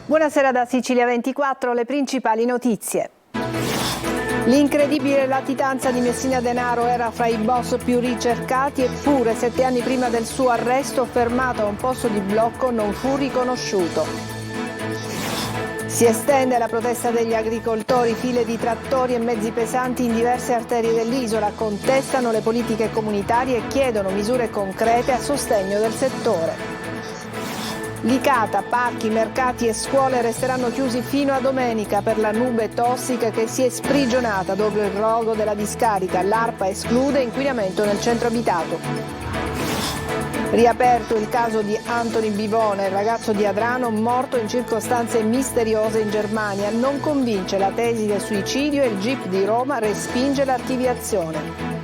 Buonasera da Sicilia 24, le principali notizie. L'incredibile latitanza di Messina Denaro era fra i boss più ricercati, eppure 7 anni prima del suo arresto, fermato a un posto di blocco, non fu riconosciuto. Si estende la protesta degli agricoltori, file di trattori e mezzi pesanti in diverse arterie dell'isola, contestano le politiche comunitarie e chiedono misure concrete a sostegno del settore. Licata, parchi, mercati e scuole resteranno chiusi fino a domenica per la nube tossica che si è sprigionata dopo il rogo della discarica. L'ARPA esclude inquinamento nel centro abitato. Riaperto il caso di Anthony Bivona, il ragazzo di Adrano morto in circostanze misteriose in Germania. Non convince la tesi del suicidio e il GIP di Roma respinge l'archiviazione.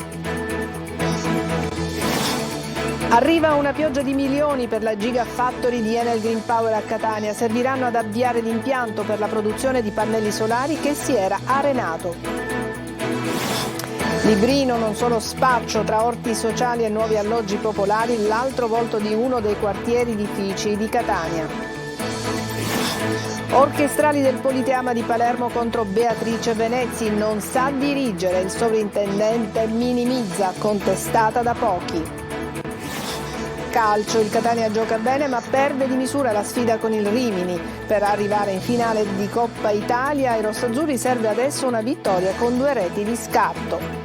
Arriva una pioggia di milioni per la Gigafactory di Enel Green Power a Catania. Serviranno ad avviare l'impianto per la produzione di pannelli solari che si era arenato. Librino, non solo spaccio tra orti sociali e nuovi alloggi popolari, l'altro volto di uno dei quartieri edifici di Catania. Orchestrali del Politeama di Palermo contro Beatrice Venezzi, non sa dirigere, il sovrintendente minimizza, contestata da pochi. Calcio, il Catania gioca bene ma perde di misura la sfida con il Rimini. Per arrivare in finale di Coppa Italia ai rossazzurri serve adesso una vittoria con 2 reti di scarto.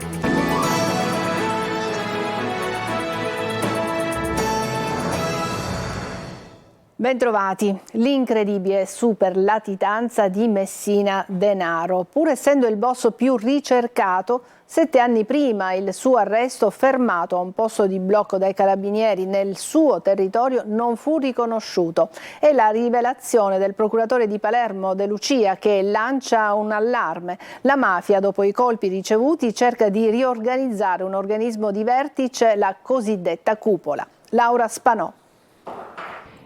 Bentrovati. L'incredibile super latitanza di Messina Denaro. Pur essendo il boss più ricercato, 7 anni prima il suo arresto, fermato a un posto di blocco dai carabinieri nel suo territorio, non fu riconosciuto. È la rivelazione del procuratore di Palermo De Lucia che lancia un allarme. La mafia, dopo i colpi ricevuti, cerca di riorganizzare un organismo di vertice, la cosiddetta cupola. Laura Spanò.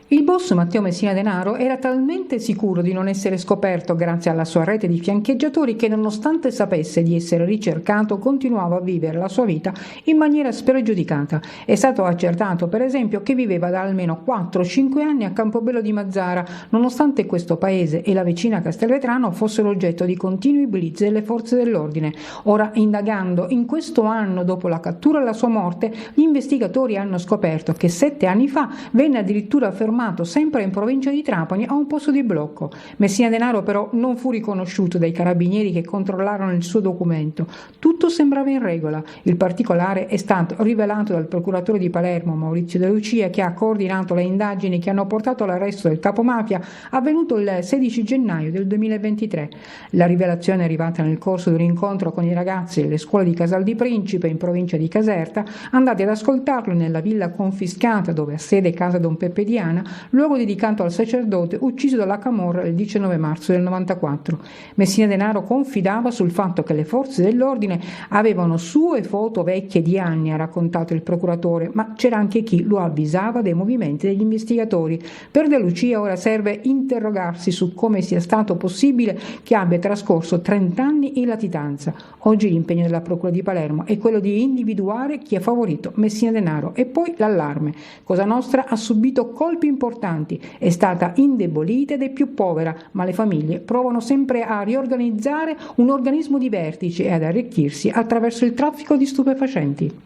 Il boss Matteo Messina Denaro era talmente sicuro di non essere scoperto grazie alla sua rete di fiancheggiatori che, nonostante sapesse di essere ricercato, continuava a vivere la sua vita in maniera spregiudicata. È stato accertato, per esempio, che viveva da almeno 4-5 anni a Campobello di Mazzara, nonostante questo paese e la vicina Castelvetrano fossero oggetto di continui blitz delle forze dell'ordine. Ora, indagando in questo anno dopo la cattura e la sua morte, gli investigatori hanno scoperto che 7 anni fa venne addirittura fermato sempre in provincia di Trapani a un posto di blocco. Messina Denaro però non fu riconosciuto dai carabinieri che controllarono il suo documento. Tutto sembrava in regola. Il particolare è stato rivelato dal procuratore di Palermo Maurizio De Lucia, che ha coordinato le indagini che hanno portato all'arresto del capomafia avvenuto il 16 gennaio del 2023. La rivelazione è arrivata nel corso di un incontro con i ragazzi delle scuole di Casal di Principe in provincia di Caserta, andati ad ascoltarlo nella villa confiscata dove ha sede casa Don Peppe Diana, luogo dedicato al sacerdote ucciso dalla camorra il 19 marzo del 94. Messina Denaro confidava sul fatto che le forze dell'ordine avevano sue foto vecchie di anni, ha raccontato il procuratore, ma c'era anche chi lo avvisava dei movimenti degli investigatori. Per De Lucia ora serve interrogarsi su come sia stato possibile che abbia trascorso 30 anni in latitanza. Oggi l'impegno della Procura di Palermo è quello di individuare chi ha favorito Messina Denaro. E poi l'allarme. Cosa Nostra ha subito colpi importanti, è stata indebolita ed è più povera, ma le famiglie provano sempre a riorganizzare un organismo di vertice e ad arricchirsi attraverso il traffico di stupefacenti.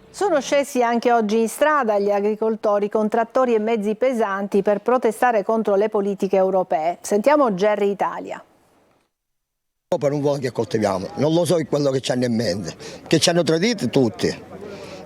Sono scesi anche oggi in strada gli agricoltori con trattori e mezzi pesanti per protestare contro le politiche europee. Sentiamo Gerry Italia. Per un vuoto che coltiviamo, non lo so quello che ci hanno in mente, che ci hanno tradito tutti.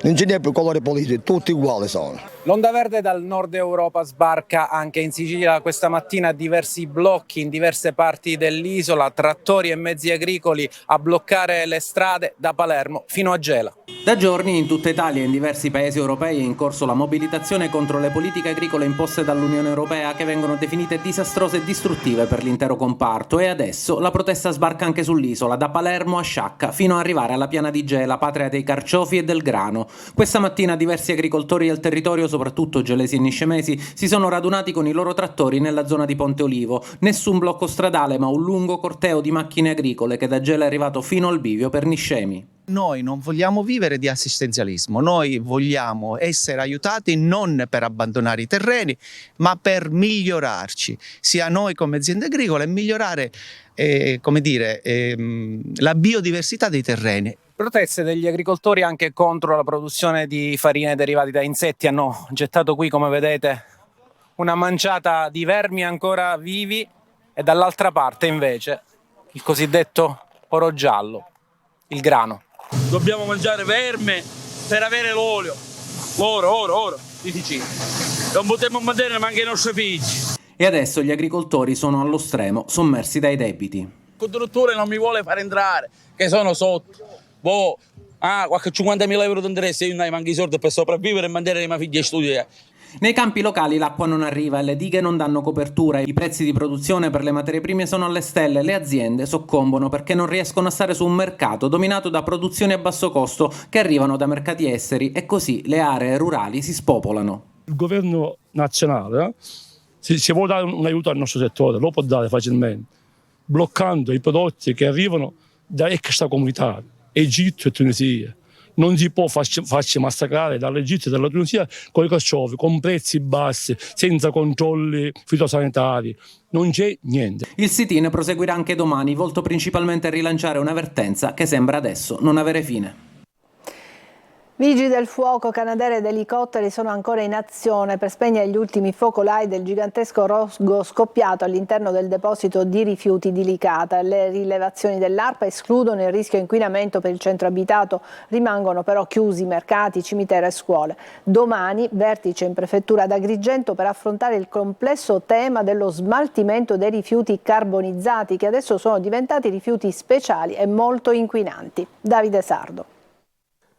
Non ce n'è più colore politico, tutti uguali sono. L'onda verde dal nord Europa sbarca anche in Sicilia questa mattina, diversi blocchi in diverse parti dell'isola, trattori e mezzi agricoli a bloccare le strade da Palermo fino a Gela. Da giorni in tutta Italia e in diversi paesi europei è in corso la mobilitazione contro le politiche agricole imposte dall'Unione Europea, che vengono definite disastrose e distruttive per l'intero comparto, e adesso la protesta sbarca anche sull'isola, da Palermo a Sciacca fino ad arrivare alla piana di Gela, patria dei carciofi e del grano. Questa mattina diversi agricoltori del territorio, soprattutto gelesi e niscemesi, si sono radunati con i loro trattori nella zona di Ponte Olivo. Nessun blocco stradale, ma un lungo corteo di macchine agricole che da Gela è arrivato fino al bivio per Niscemi. Noi non vogliamo vivere di assistenzialismo, noi vogliamo essere aiutati non per abbandonare i terreni, ma per migliorarci, sia noi come aziende agricole, e migliorare la biodiversità dei terreni. Proteste degli agricoltori anche contro la produzione di farine derivate da insetti hanno gettato qui, come vedete, una manciata di vermi ancora vivi e dall'altra parte invece il cosiddetto oro giallo, il grano. Dobbiamo mangiare verme per avere l'olio, oro di Ticino. Non potremmo mantenere neanche i nostri figli. E adesso gli agricoltori sono allo stremo, sommersi dai debiti. Il costruttore non mi vuole far entrare, che sono sotto. Qualche 50.000 euro di interesse, io non ho manco i soldi per sopravvivere e mantenere i miei figli a studiare. Nei campi locali l'acqua non arriva e le dighe non danno copertura, i prezzi di produzione per le materie prime sono alle stelle, le aziende soccombono perché non riescono a stare su un mercato dominato da produzioni a basso costo che arrivano da mercati esteri e così le aree rurali si spopolano. Il governo nazionale, se vuole dare un aiuto al nostro settore, lo può dare facilmente, bloccando i prodotti che arrivano da extracomunitari, Egitto e Tunisia. Non si può farci massacrare dall'Egitto e dalla Tunisia con i carciofi, con prezzi bassi, senza controlli fitosanitari. Non c'è niente. Il sit-in proseguirà anche domani, volto principalmente a rilanciare una vertenza che sembra adesso non avere fine. Vigili del fuoco, Canadair ed elicotteri sono ancora in azione per spegnere gli ultimi focolai del gigantesco rogo scoppiato all'interno del deposito di rifiuti di Licata. Le rilevazioni dell'ARPA escludono il rischio inquinamento per il centro abitato, rimangono però chiusi mercati, cimiteri e scuole. Domani vertice in prefettura ad Agrigento per affrontare il complesso tema dello smaltimento dei rifiuti carbonizzati che adesso sono diventati rifiuti speciali e molto inquinanti. Davide Sardo.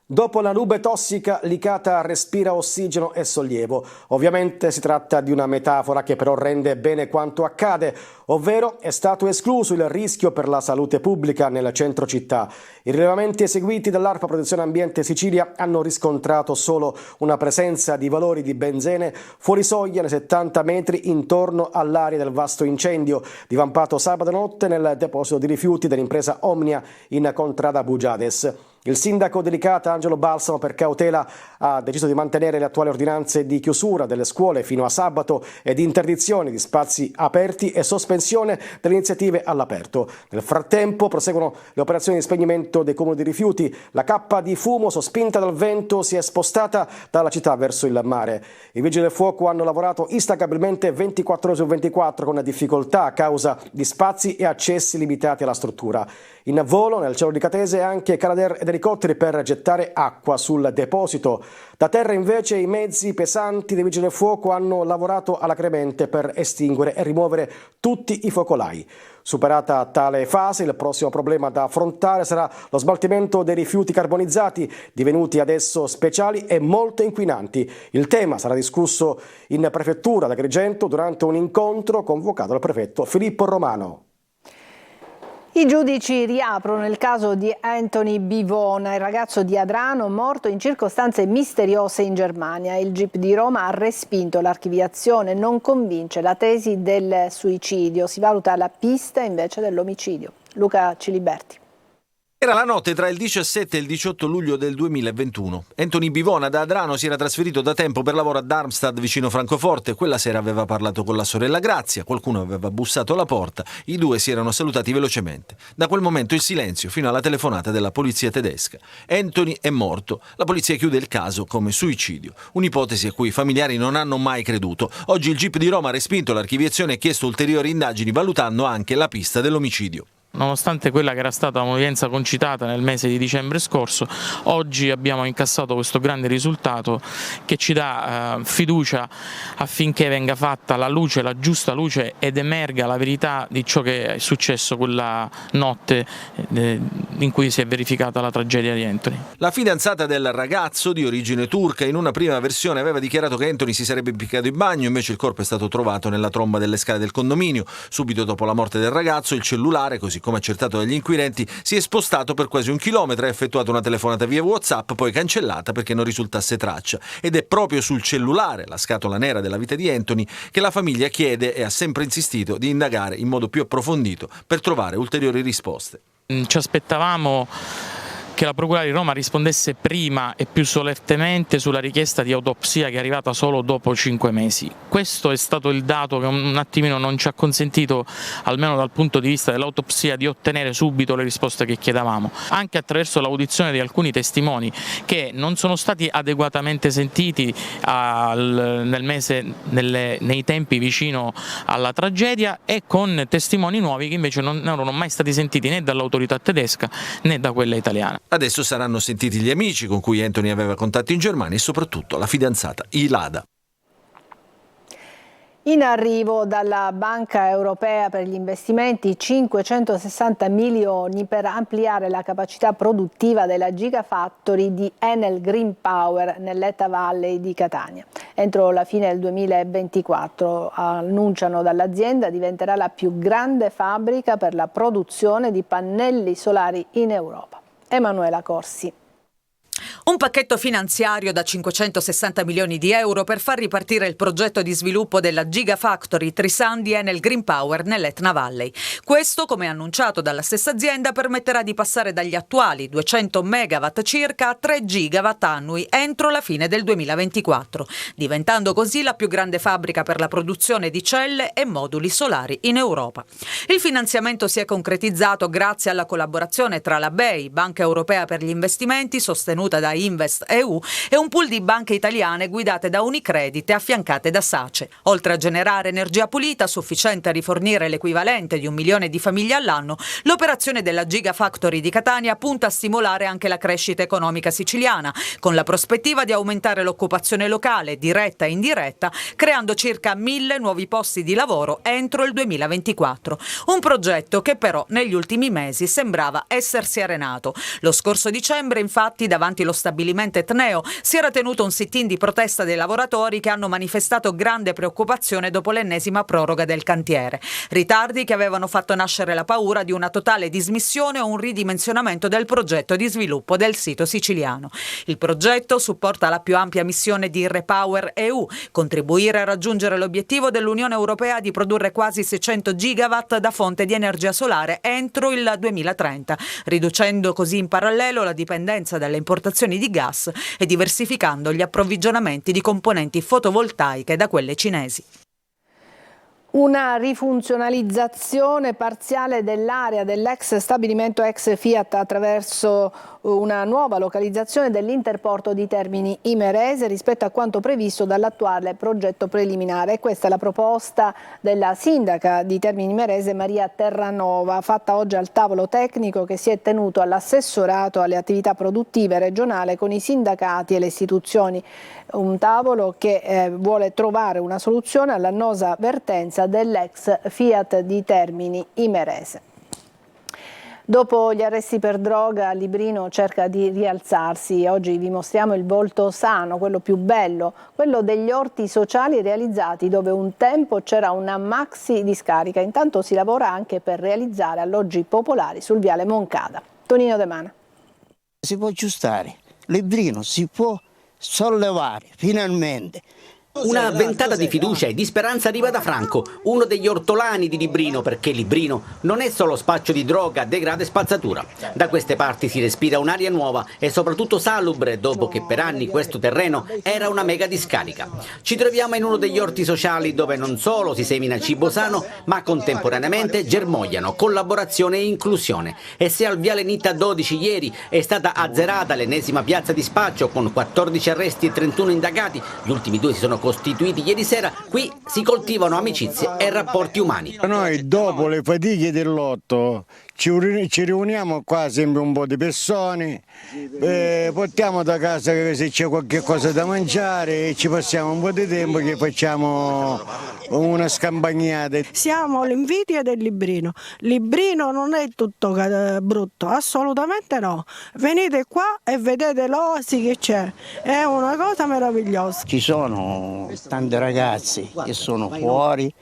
Dopo la nube tossica, Licata respira ossigeno e sollievo. Ovviamente si tratta di una metafora che però rende bene quanto accade, ovvero è stato escluso il rischio per la salute pubblica nel centro città. I rilevamenti eseguiti dall'ARPA Protezione Ambiente Sicilia hanno riscontrato solo una presenza di valori di benzene fuori soglia nei 70 metri intorno all'area del vasto incendio divampato sabato notte nel deposito di rifiuti dell'impresa Omnia in contrada Bugiades. Il sindaco di Licata, Angelo Balsamo, per cautela ha deciso di mantenere le attuali ordinanze di chiusura delle scuole fino a sabato e di interdizione di spazi aperti e sospensione delle iniziative all'aperto. Nel frattempo proseguono le operazioni di spegnimento dei cumuli di rifiuti. La cappa di fumo sospinta dal vento si è spostata dalla città verso il mare. I vigili del fuoco hanno lavorato instancabilmente 24 ore su 24 con difficoltà a causa di spazi e accessi limitati alla struttura. In volo nel cielo di Catese anche Canadair ed elicotteri per gettare acqua sul deposito. Da terra invece i mezzi pesanti dei vigili del fuoco hanno lavorato alacremente per estinguere e rimuovere tutti i focolai. Superata tale fase, il prossimo problema da affrontare sarà lo smaltimento dei rifiuti carbonizzati, divenuti adesso speciali e molto inquinanti. Il tema sarà discusso in prefettura ad Agrigento durante un incontro convocato dal prefetto Filippo Romano. I giudici riaprono il caso di Anthony Bivona, il ragazzo di Adrano morto in circostanze misteriose in Germania. Il GIP di Roma ha respinto l'archiviazione, non convince la tesi del suicidio, si valuta la pista invece dell'omicidio. Luca Ciliberti. Era la notte tra il 17 e il 18 luglio del 2021. Anthony Bivona da Adrano si era trasferito da tempo per lavoro a Darmstadt vicino Francoforte. Quella sera aveva parlato con la sorella Grazia, qualcuno aveva bussato alla porta, i due si erano salutati velocemente. Da quel momento il silenzio fino alla telefonata della polizia tedesca. Anthony è morto, la polizia chiude il caso come suicidio, un'ipotesi a cui i familiari non hanno mai creduto. Oggi il GIP di Roma ha respinto l'archiviazione e chiesto ulteriori indagini valutando anche la pista dell'omicidio. Nonostante quella che era stata un'udienza concitata nel mese di dicembre scorso, oggi abbiamo incassato questo grande risultato che ci dà fiducia affinché venga fatta la luce, la giusta luce ed emerga la verità di ciò che è successo quella notte in cui si è verificata la tragedia di Anthony. La fidanzata del ragazzo, di origine turca, in una prima versione aveva dichiarato che Anthony si sarebbe impiccato in bagno, invece il corpo è stato trovato nella tromba delle scale del condominio. Subito dopo la morte del ragazzo il cellulare, così come accertato dagli inquirenti, si è spostato per quasi 1 chilometro, ha effettuato una telefonata via WhatsApp, poi cancellata perché non risultasse traccia. Ed è proprio sul cellulare, la scatola nera della vita di Anthony, che la famiglia chiede e ha sempre insistito di indagare in modo più approfondito per trovare ulteriori risposte. Ci aspettavamo che la Procura di Roma rispondesse prima e più solertemente sulla richiesta di autopsia che è arrivata solo dopo 5 mesi. Questo è stato il dato che un attimino non ci ha consentito, almeno dal punto di vista dell'autopsia, di ottenere subito le risposte che chiedevamo, anche attraverso l'audizione di alcuni testimoni che non sono stati adeguatamente sentiti nei tempi vicino alla tragedia, e con testimoni nuovi che invece non erano mai stati sentiti né dall'autorità tedesca né da quella italiana. Adesso saranno sentiti gli amici con cui Anthony aveva contatti in Germania e soprattutto la fidanzata Ilada. In arrivo dalla Banca Europea per gli Investimenti 560 milioni per ampliare la capacità produttiva della Gigafactory di Enel Green Power nell'Etta Valley di Catania. Entro la fine del 2024, annunciano dall'azienda, diventerà la più grande fabbrica per la produzione di pannelli solari in Europa. Emanuela Corsi. Un pacchetto finanziario da 560 milioni di euro per far ripartire il progetto di sviluppo della Gigafactory Trisan di Enel Green Power nell'Etna Valley. Questo, come annunciato dalla stessa azienda, permetterà di passare dagli attuali 200 megawatt circa a 3 gigawatt annui entro la fine del 2024, diventando così la più grande fabbrica per la produzione di celle e moduli solari in Europa. Il finanziamento si è concretizzato grazie alla collaborazione tra la BEI, Banca Europea per gli Investimenti, sostenuta da Invest EU, e un pool di banche italiane guidate da Unicredit e affiancate da SACE. Oltre a generare energia pulita sufficiente a rifornire l'equivalente di 1 milione di famiglie all'anno, l'operazione della Gigafactory di Catania punta a stimolare anche la crescita economica siciliana, con la prospettiva di aumentare l'occupazione locale, diretta e indiretta, creando circa 1.000 nuovi posti di lavoro entro il 2024. Un progetto che però negli ultimi mesi sembrava essersi arenato. Lo scorso dicembre, infatti, davanti allo stabilimento etneo si era tenuto un sit-in di protesta dei lavoratori che hanno manifestato grande preoccupazione dopo l'ennesima proroga del cantiere. Ritardi che avevano fatto nascere la paura di una totale dismissione o un ridimensionamento del progetto di sviluppo del sito siciliano. Il progetto supporta la più ampia missione di REPower EU, contribuire a raggiungere l'obiettivo dell'Unione Europea di produrre quasi 600 gigawatt da fonte di energia solare entro il 2030, riducendo così in parallelo la dipendenza dalle importazioni di gas e diversificando gli approvvigionamenti di componenti fotovoltaiche da quelle cinesi. Una rifunzionalizzazione parziale dell'area dell'ex stabilimento ex Fiat attraverso una nuova localizzazione dell'interporto di Termini Imerese rispetto a quanto previsto dall'attuale progetto preliminare. Questa è la proposta della sindaca di Termini Imerese, Maria Terranova, fatta oggi al tavolo tecnico che si è tenuto all'assessorato alle attività produttive regionale con i sindacati e le istituzioni. Un tavolo che vuole trovare una soluzione all'annosa vertenza dell'ex Fiat di Termini Imerese. Dopo gli arresti per droga, Librino cerca di rialzarsi. Oggi vi mostriamo il volto sano, quello più bello, quello degli orti sociali realizzati dove un tempo c'era una maxi discarica. Intanto si lavora anche per realizzare alloggi popolari sul viale Moncada. Tonino De Mana. Si può aggiustare, Librino si può sollevare finalmente. Una ventata di fiducia e di speranza arriva da Franco, uno degli ortolani di Librino, perché Librino non è solo spaccio di droga, degrado e spazzatura. Da queste parti si respira un'aria nuova e soprattutto salubre, dopo che per anni questo terreno era una mega discarica. Ci troviamo in uno degli orti sociali dove non solo si semina cibo sano, ma contemporaneamente germogliano collaborazione e inclusione. E se al Viale Nitta 12 ieri è stata azzerata l'ennesima piazza di spaccio con 14 arresti e 31 indagati, gli ultimi 2 si sono costituiti ieri sera, qui si coltivano amicizie e rapporti umani. Noi dopo le fatiche del lotto ci riuniamo qua sempre un po' di persone, portiamo da casa se c'è qualche cosa da mangiare e ci passiamo un po' di tempo che facciamo una scampagnata. Siamo l'invidia del Librino. Librino non è tutto brutto, assolutamente no. Venite qua e vedete l'oasi che c'è, è una cosa meravigliosa. Ci sono tanti ragazzi che sono fuori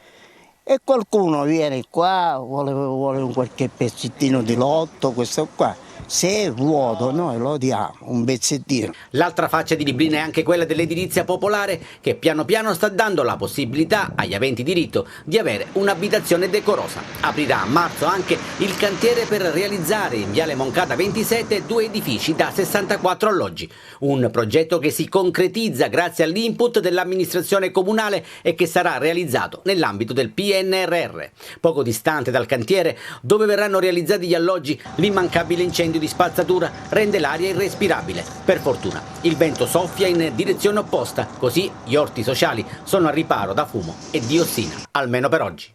e qualcuno viene qua, vuole un qualche pezzettino di lotto, questo qua. Se è vuoto noi lo diamo un pezzettino. L'altra faccia di Librino è anche quella dell'edilizia popolare, che piano piano sta dando la possibilità agli aventi diritto di avere un'abitazione decorosa. Aprirà a marzo anche il cantiere per realizzare in Viale Moncada 27 2 edifici da 64 alloggi. Un progetto che si concretizza grazie all'input dell'amministrazione comunale e che sarà realizzato nell'ambito del PNRR. Poco distante dal cantiere, dove verranno realizzati gli alloggi, l'immancabile incendio di spazzatura rende l'aria irrespirabile. Per fortuna il vento soffia in direzione opposta, così gli orti sociali sono a riparo da fumo e diossina, almeno per oggi.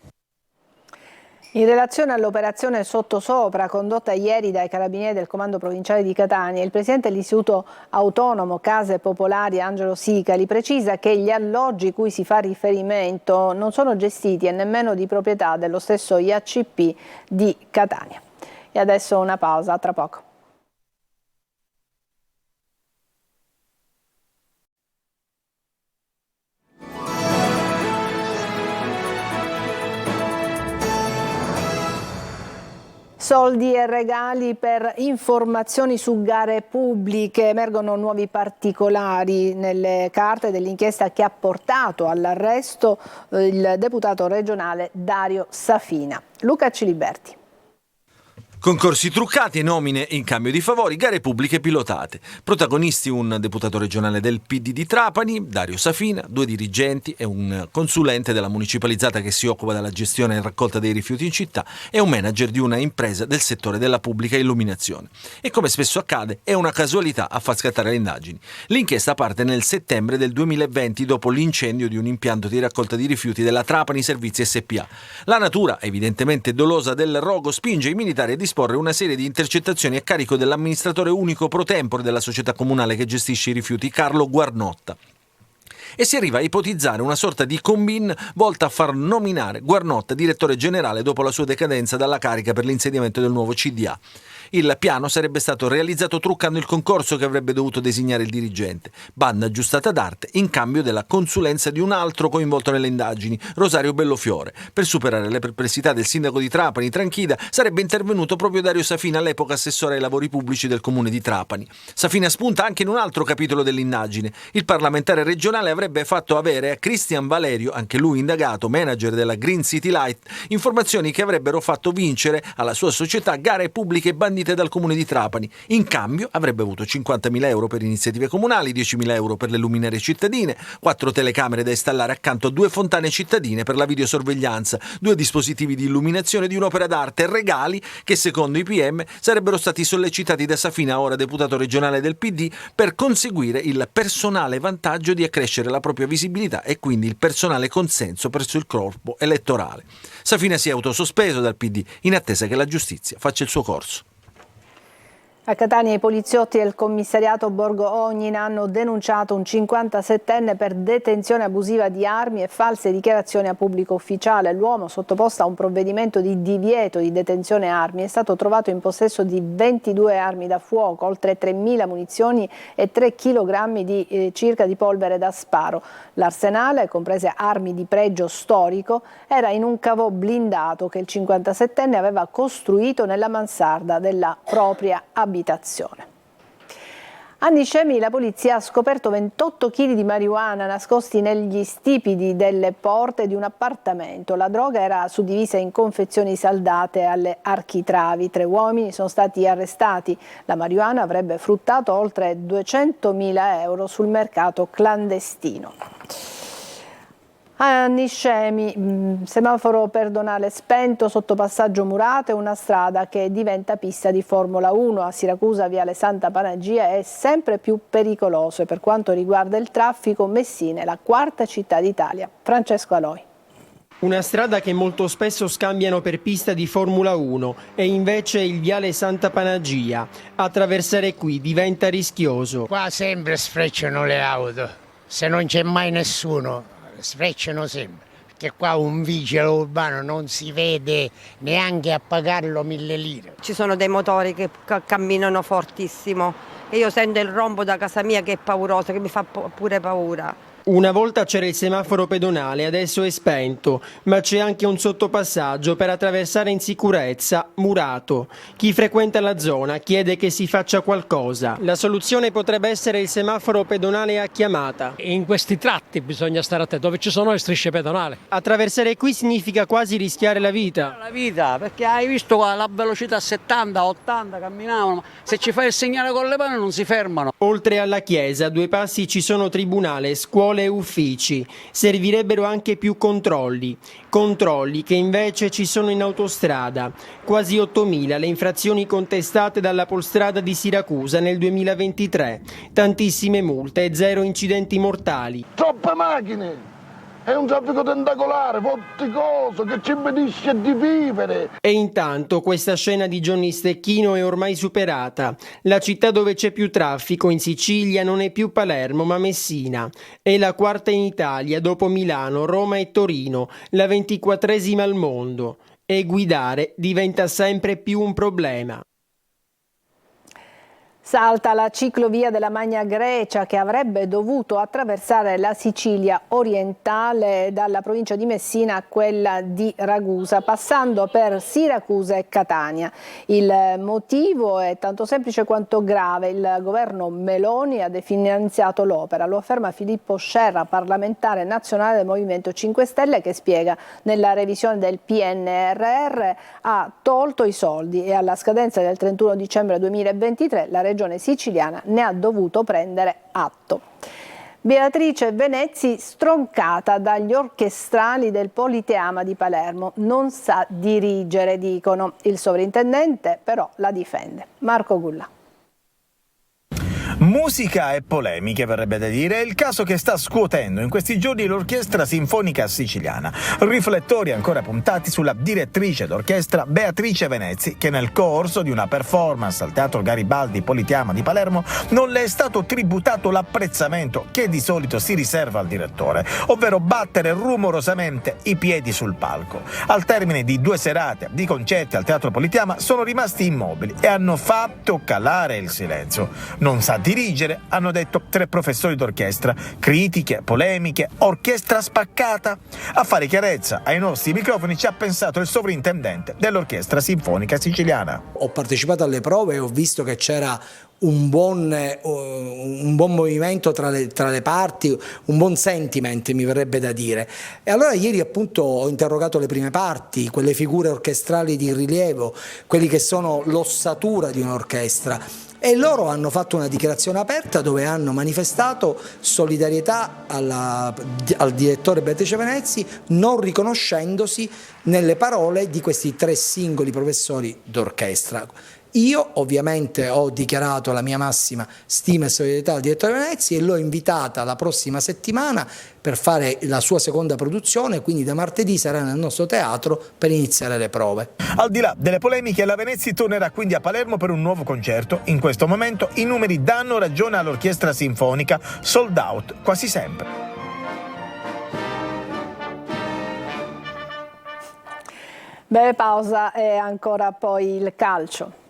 In relazione all'operazione Sottosopra condotta ieri dai carabinieri del Comando Provinciale di Catania, il presidente dell'Istituto Autonomo Case Popolari Angelo Sicali precisa che gli alloggi cui si fa riferimento non sono gestiti e nemmeno di proprietà dello stesso IACP di Catania. E adesso una pausa, tra poco. Soldi e regali per informazioni su gare pubbliche. Emergono nuovi particolari nelle carte dell'inchiesta che ha portato all'arresto il deputato regionale Dario Safina. Luca Ciliberti. Concorsi truccati e nomine in cambio di favori, gare pubbliche pilotate. Protagonisti un deputato regionale del PD di Trapani, Dario Safina, 2 dirigenti e un consulente della municipalizzata che si occupa della gestione e raccolta dei rifiuti in città e un manager di una impresa del settore della pubblica illuminazione. E come spesso accade, è una casualità a far scattare le indagini. L'inchiesta parte nel settembre del 2020 dopo l'incendio di un impianto di raccolta di rifiuti della Trapani Servizi SPA. La natura, evidentemente dolosa del rogo, spinge i militari a disporre una serie di intercettazioni a carico dell'amministratore unico pro tempore della società comunale che gestisce i rifiuti, Carlo Guarnotta. E si arriva a ipotizzare una sorta di combin volta a far nominare Guarnotta direttore generale dopo la sua decadenza dalla carica per l'insediamento del nuovo CDA. Il piano sarebbe stato realizzato truccando il concorso che avrebbe dovuto designare il dirigente, banda aggiustata d'arte in cambio della consulenza di un altro coinvolto nelle indagini, Rosario Bellofiore. Per superare le perplessità del sindaco di Trapani, Tranchida, sarebbe intervenuto proprio Dario Safina, all'epoca assessore ai lavori pubblici del comune di Trapani. Safina spunta anche in un altro capitolo dell'indagine. Il parlamentare regionale avrebbe fatto avere a Cristian Valerio, anche lui indagato, manager della Green City Light, informazioni che avrebbero fatto vincere alla sua società gare pubbliche bandite dal comune di Trapani. In cambio avrebbe avuto 50.000 euro per iniziative comunali, 10.000 euro per le luminarie cittadine, 4 telecamere da installare accanto a 2 fontane cittadine per la videosorveglianza, 2 dispositivi di illuminazione di un'opera d'arte, regali che secondo i PM sarebbero stati sollecitati da Safina, ora deputato regionale del PD, per conseguire il personale vantaggio di accrescere la propria visibilità e quindi il personale consenso presso il corpo elettorale. Safina si è autosospeso dal PD in attesa che la giustizia faccia il suo corso. A Catania i poliziotti del commissariato Borgo Ognina hanno denunciato un 57enne per detenzione abusiva di armi e false dichiarazioni a pubblico ufficiale. L'uomo, sottoposto a un provvedimento di divieto di detenzione armi, è stato trovato in possesso di 22 armi da fuoco, oltre 3.000 munizioni e 3 kg circa di polvere da sparo. L'arsenale, comprese armi di pregio storico, era in un cavò blindato che il 57enne aveva costruito nella mansarda della propria abitazione. A Niscemi la polizia ha scoperto 28 kg di marijuana nascosti negli stipiti delle porte di un appartamento. La droga era suddivisa in confezioni saldate alle architravi. 3 uomini sono stati arrestati. La marijuana avrebbe fruttato oltre 200.000 euro sul mercato clandestino. A Niscemi, semaforo pedonale spento, sottopassaggio murato e una strada che diventa pista di Formula 1. A Siracusa, viale Santa Panagia, è sempre più pericoloso e per quanto riguarda il traffico, Messina è la 4ª città d'Italia. Francesco Aloi. Una strada che molto spesso scambiano per pista di Formula 1 e invece il viale Santa Panagia. Attraversare qui diventa rischioso. Qua sempre sfrecciano le auto, se non c'è mai nessuno. Sfrecciano sempre, perché qua un vigile urbano non si vede neanche a pagarlo 1.000 lire. Ci sono dei motori che camminano fortissimo e io sento il rombo da casa mia che è pauroso, che mi fa pure paura. Una volta c'era il semaforo pedonale, adesso è spento, ma c'è anche un sottopassaggio per attraversare in sicurezza, murato. Chi frequenta la zona chiede che si faccia qualcosa. La soluzione potrebbe essere il semaforo pedonale a chiamata. In questi tratti bisogna stare attenti, dove ci sono le strisce pedonali. Attraversare qui significa quasi rischiare la vita. La vita, perché hai visto la velocità 70, 80 camminavano, se ci fai il segnale con le mani non si fermano. Oltre alla chiesa, a 2 passi ci sono tribunale, scuole e uffici. Servirebbero anche più controlli che invece ci sono in autostrada. Quasi 8.000 le infrazioni contestate dalla Polstrada di Siracusa nel 2023. Tantissime multe e 0 incidenti mortali. Troppe macchine! È un traffico tentacolare, vorticoso, che ci impedisce di vivere. E intanto questa scena di Johnny Stecchino è ormai superata. La città dove c'è più traffico in Sicilia non è più Palermo ma Messina. È la 4ª in Italia dopo Milano, Roma e Torino, la 24ª al mondo. E guidare diventa sempre più un problema. Salta la ciclovia della Magna Grecia che avrebbe dovuto attraversare la Sicilia orientale dalla provincia di Messina a quella di Ragusa, passando per Siracusa e Catania. Il motivo è tanto semplice quanto grave. Il governo Meloni ha definanziato l'opera. Lo afferma Filippo Scerra, parlamentare nazionale del Movimento 5 Stelle, che spiega: nella revisione del PNRR ha tolto i soldi e alla scadenza del 31 dicembre 2023 la Regione siciliana ne ha dovuto prendere atto. Beatrice Venezzi stroncata dagli orchestrali del Politeama di Palermo. Non sa dirigere, dicono. Il sovrintendente però la difende. Marco Gulla. Musica e polemiche, verrebbe da dire, è il caso che sta scuotendo in questi giorni l'Orchestra Sinfonica Siciliana. Riflettori ancora puntati sulla direttrice d'orchestra Beatrice Venezzi, che nel corso di una performance al Teatro Garibaldi Politeama di Palermo non le è stato tributato l'apprezzamento che di solito si riserva al direttore, ovvero battere rumorosamente i piedi sul palco. Al termine di 2 serate di concerti al Teatro Politeama sono rimasti immobili e hanno fatto calare il silenzio. Non sa dirigere, hanno detto 3 professori d'orchestra. Critiche, polemiche, orchestra spaccata. A fare chiarezza ai nostri microfoni ci ha pensato il sovrintendente dell'Orchestra Sinfonica Siciliana. Ho partecipato alle prove e ho visto che c'era un buon movimento tra le parti, un buon sentiment, mi verrebbe da dire. E allora ieri appunto ho interrogato le prime parti, quelle figure orchestrali di rilievo, quelli che sono l'ossatura di un'orchestra. E loro hanno fatto una dichiarazione aperta dove hanno manifestato solidarietà al direttore Beatrice Venezzi, non riconoscendosi nelle parole di questi 3 singoli professori d'orchestra. Io ovviamente ho dichiarato la mia massima stima e solidarietà al direttore Venezzi e l'ho invitata la prossima settimana per fare la sua seconda produzione, quindi da martedì sarà nel nostro teatro per iniziare le prove. Al di là delle polemiche, la Venezzi tornerà quindi a Palermo per un nuovo concerto. In questo momento i numeri danno ragione all'Orchestra Sinfonica, sold out quasi sempre. Breve pausa e ancora poi il calcio.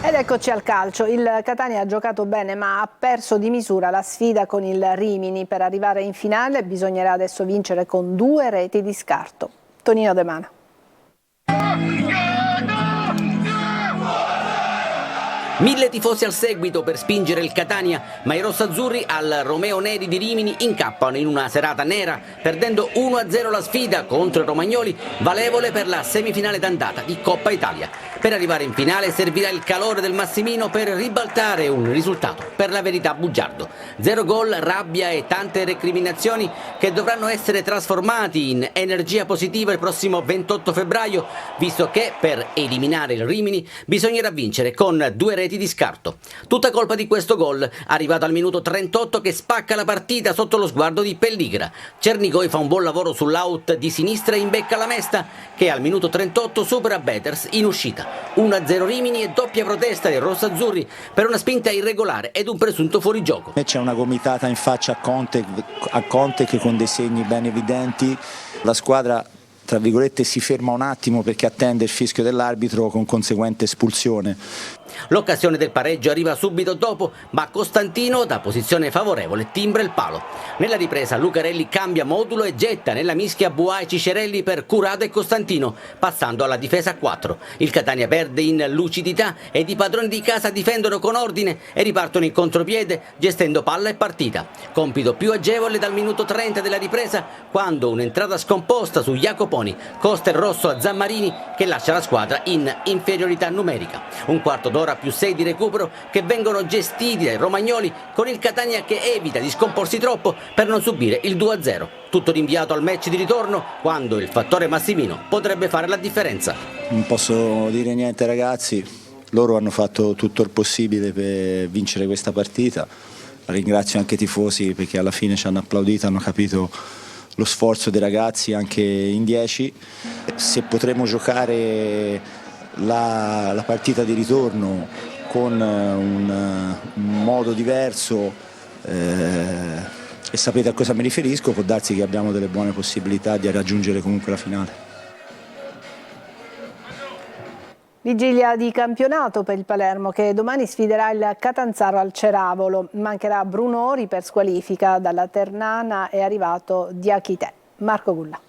Ed eccoci al calcio. Il Catania ha giocato bene ma ha perso di misura la sfida con il Rimini. Per arrivare in finale bisognerà adesso vincere con 2 reti di scarto. Tonino De Mana. 1000 tifosi al seguito per spingere il Catania, ma i rossazzurri al Romeo Neri di Rimini incappano in una serata nera, perdendo 1-0 la sfida contro i romagnoli, valevole per la semifinale d'andata di Coppa Italia. Per arrivare in finale servirà il calore del Massimino per ribaltare un risultato per la verità bugiardo. 0 gol, rabbia e tante recriminazioni che dovranno essere trasformati in energia positiva il prossimo 28 febbraio, visto che per eliminare il Rimini bisognerà vincere con 2 reti di scarto. Tutta colpa di questo gol, arrivato al minuto 38 che spacca la partita sotto lo sguardo di Pelligra. Cernigoi fa un buon lavoro sull'out di sinistra e imbecca la Mesta, che al minuto 38 supera Beters in uscita. 1-0 Rimini e doppia protesta dei rossazzurri per una spinta irregolare ed un presunto fuorigioco. C'è una gomitata in faccia a Conte che con dei segni ben evidenti. La squadra tra virgolette si ferma un attimo perché attende il fischio dell'arbitro con conseguente espulsione. L'occasione del pareggio arriva subito dopo, ma Costantino da posizione favorevole timbra il palo. Nella ripresa Lucarelli cambia modulo e getta nella mischia Buà e Cicerelli per Curado e Costantino, passando alla difesa a 4. Il Catania perde in lucidità ed i padroni di casa difendono con ordine e ripartono in contropiede gestendo palla e partita. Compito più agevole dal minuto 30 della ripresa, quando un'entrata scomposta su Jacoponi costa il rosso a Zammarini che lascia la squadra in inferiorità numerica. Un quarto d'ora più 6 di recupero che vengono gestiti dai romagnoli, con il Catania che evita di scomporsi troppo per non subire il 2-0. Tutto rinviato al match di ritorno, quando il fattore Massimino potrebbe fare la differenza. Non posso dire niente ragazzi, loro hanno fatto tutto il possibile per vincere questa partita. Ringrazio anche i tifosi perché alla fine ci hanno applaudito, hanno capito lo sforzo dei ragazzi anche in 10. Se potremo giocare la partita di ritorno con un modo diverso e sapete a cosa mi riferisco, può darsi che abbiamo delle buone possibilità di raggiungere comunque la finale. Vigilia di campionato per il Palermo che domani sfiderà il Catanzaro al Ceravolo. Mancherà Brunori per squalifica, dalla Ternana è arrivato Diachité. Marco Gulla.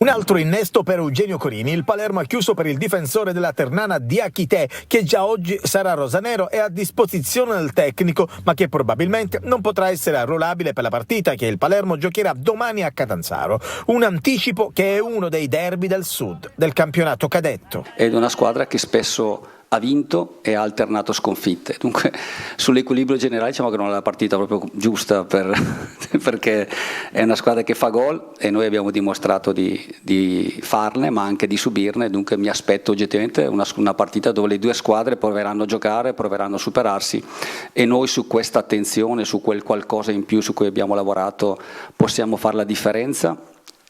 Un altro innesto per Eugenio Corini, il Palermo ha chiuso per il difensore della Ternana Diachité, che già oggi sarà rosanero e a disposizione del tecnico, ma che probabilmente non potrà essere arruolabile per la partita che il Palermo giocherà domani a Catanzaro. Un anticipo che è uno dei derby del sud, del campionato cadetto. Ed è una squadra che spesso ha vinto e ha alternato sconfitte, dunque sull'equilibrio generale diciamo che non è la partita proprio giusta perché è una squadra che fa gol e noi abbiamo dimostrato di farne ma anche di subirne, dunque mi aspetto oggettivamente una partita dove le due squadre proveranno a giocare, proveranno a superarsi e noi su questa attenzione, su quel qualcosa in più su cui abbiamo lavorato possiamo fare la differenza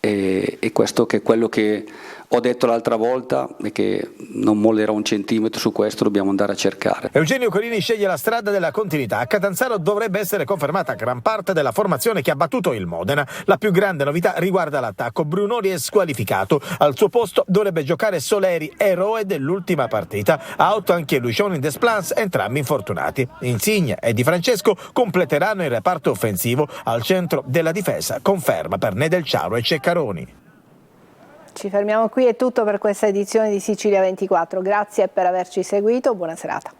e questo che è quello che ho detto l'altra volta e che non mollerò un centimetro su questo, dobbiamo andare a cercare. Eugenio Corini sceglie la strada della continuità. A Catanzaro dovrebbe essere confermata gran parte della formazione che ha battuto il Modena. La più grande novità riguarda l'attacco. Brunori è squalificato. Al suo posto dovrebbe giocare Soleri, eroe dell'ultima partita. Out anche Lucioni in Desplas, entrambi infortunati. Insigne e Di Francesco completeranno il reparto offensivo. Al centro della difesa conferma per Nedelciaro e Ceccaroni. Ci fermiamo qui, è tutto per questa edizione di Sicilia 24. Grazie per averci seguito, buona serata.